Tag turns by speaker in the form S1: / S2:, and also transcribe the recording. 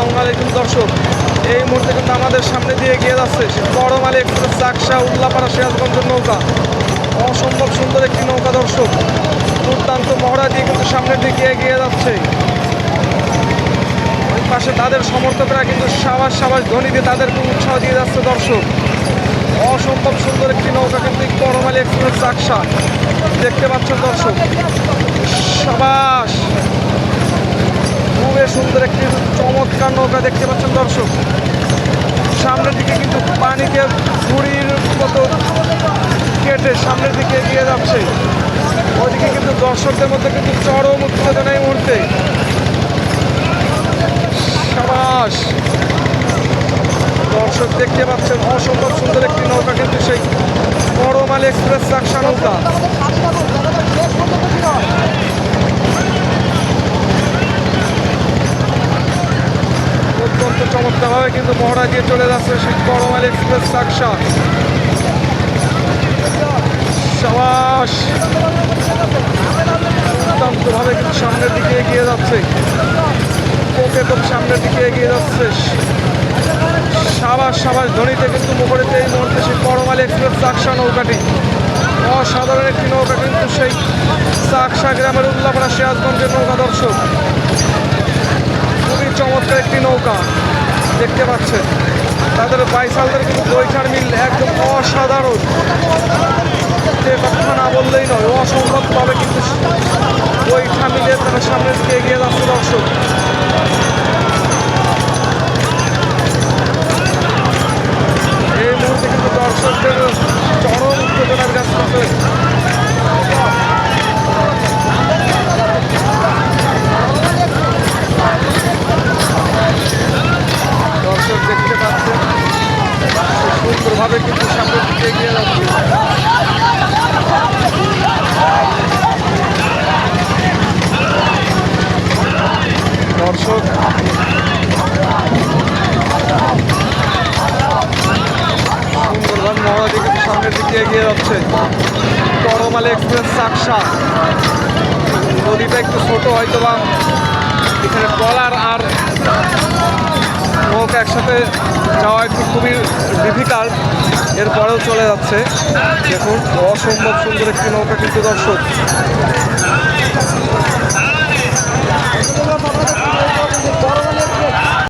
S1: আসসালামু আলাইকুম দর্শক, এই মুহূর্তে কিন্তু আমাদের সামনে দিয়ে এগিয়ে যাচ্ছে বড়মালী এক্সপ্রেস চাকসা উল্লাপাড়া সিরাজগঞ্জের নৌকা। অসম্ভব সুন্দর একটি নৌকা দর্শক, দুর্দান্ত মহড়া দিয়ে কিন্তু সামনের দিকে এগিয়ে যাচ্ছে। ওই পাশে তাদের সমর্থকরা কিন্তু সাবাস সাবাস ধ্বনি দিয়ে তাদেরকে উৎসাহ দিয়ে যাচ্ছে দর্শক। অসম্ভব সুন্দর একটি নৌকা কিন্তু বড়মালী এক্সপ্রেস চাকসা দেখতে পাচ্ছেন দর্শক। সাবাস, খুবই সুন্দর একটি চমৎকার নৌকা দেখতে পাচ্ছেন দর্শক। সামনের দিকে কিন্তু পানিকে ঝুড়ির মতো কেটে সামনের দিকে এগিয়ে যাচ্ছে। ওইদিকে কিন্তু দর্শকদের মধ্যে কিন্তু চরম উত্তেজনা এই মুহূর্তে। সাবাস, দর্শক দেখতে পাচ্ছেন অসম্ভব সুন্দর একটি নৌকা কিন্তু সেই বড়মালী এক্সপ্রেস চাকসা নৌকা। অত্যন্ত চমৎকারভাবে কিন্তু মহড়া দিয়ে চলে যাচ্ছে সেই বড়মালী এক্সপ্রেস চাকসা। সাবাস, দুর্দান্তভাবে কিন্তু সামনের দিকে এগিয়ে যাচ্ছে। ওকে তো সামনের দিকে এগিয়ে যাচ্ছে। সাবাস সাবাস ধ্বনিতে কিন্তু মুখরিত এই মুহূর্তে সেই বড়মালী এক্সপ্রেস চাকসা নৌকাটি। অসাধারণ একটি নৌকা কিন্তু সেই চাকসা গ্রামের উল্লাপাড়া সিরাজগঞ্জের নৌকা দর্শক। খুবই চমৎকার একটি নৌকা দেখতে পাচ্ছেন। তাদের বাইসালদের কিন্তু বৈঠার মিল একদম অসাধারণ, যে কথা না বললেই নয়। অসম্ভবভাবে কিন্তু বৈঠা মিলে তারা সামনের দিকে এগিয়ে যাচ্ছে দর্শক। এই মুহূর্তে কিন্তু দর্শকদের চরম উত্তেজনার কাজ করছে। দর্শক দেখতে পাচ্ছেন সুন্দরভাবে কিন্তু সামনের দিকে এগিয়ে যাচ্ছে। দর্শক সুন্দরভাবে মহড়া দিয়ে কিন্তু সামনের দিকে এগিয়ে যাচ্ছে বড়মালী এক্সপ্রেস চাকসা। নদীটা একটু ছোট, হয়তো বা এখানে ট্রলার আর নৌকা একসাথে যাওয়া একটু খুবই ডিফিকাল্ট, এরপরেও চলে যাচ্ছে। দেখুন অসম্ভব সুন্দর একটি নৌকা কিন্তু দর্শক।